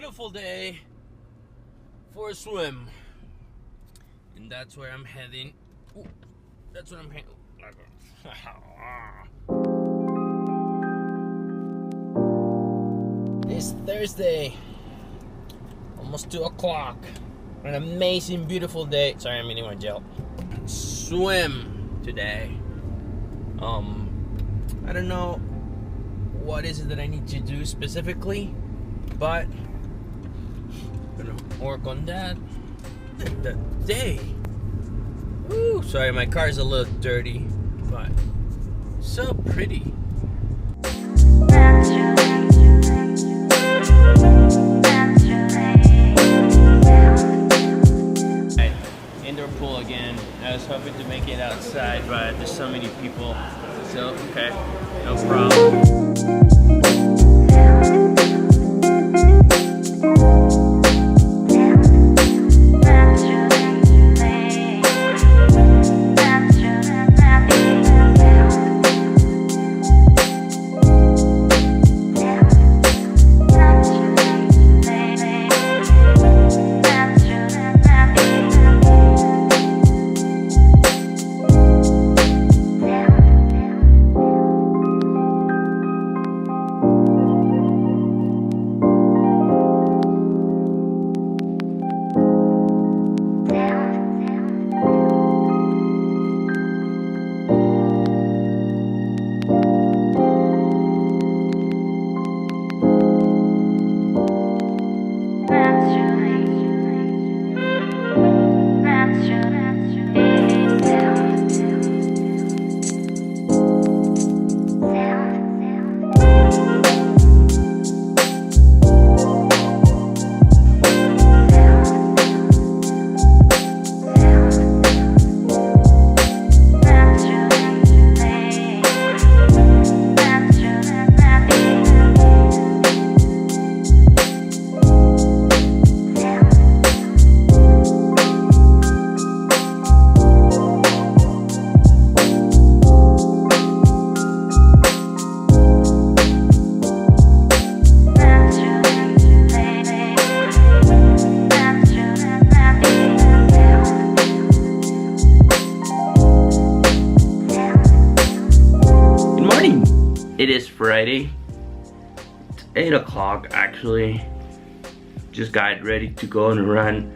beautiful day for a swim. And that's where I'm heading. Ooh, that's what I'm heading. It's Thursday, almost 2 o'clock. An amazing, beautiful day. Sorry, I'm eating my gel. Swim today. I don't know what is it that I need to do specifically, but I'm gonna work on that. The day. Woo! Sorry, my car is a little dirty, but so pretty. Indoor pool again. I was hoping to make it outside, but there's so many people. So, okay, no problem. It is Friday. It's 8 o'clock actually. Just got ready to go on a run.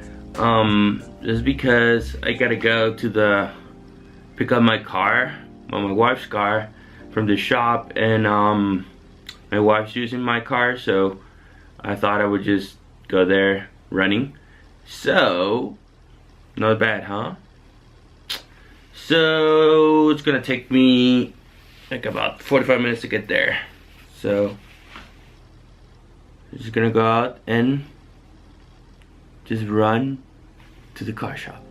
Just because I gotta go to pick up my car, my wife's car from the shop, and my wife's using my car, so I thought I would just go there running. So, not bad, huh? So it's gonna take me like about 45 minutes to get there. So I'm just gonna go out and just run to the car shop.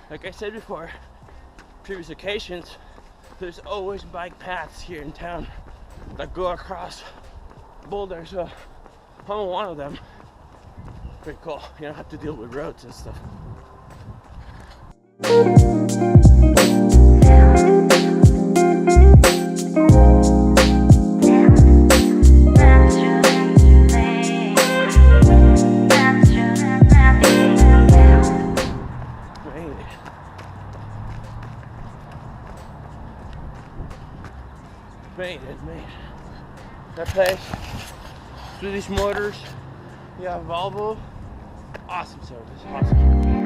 Like I said before, previous occasions, there's always bike paths here in town that go across Boulder, so I'm on one of them. Pretty cool. You don't have to deal with roads and stuff. Made it. That place, Swedish Motors, you have Volvo, awesome service, awesome.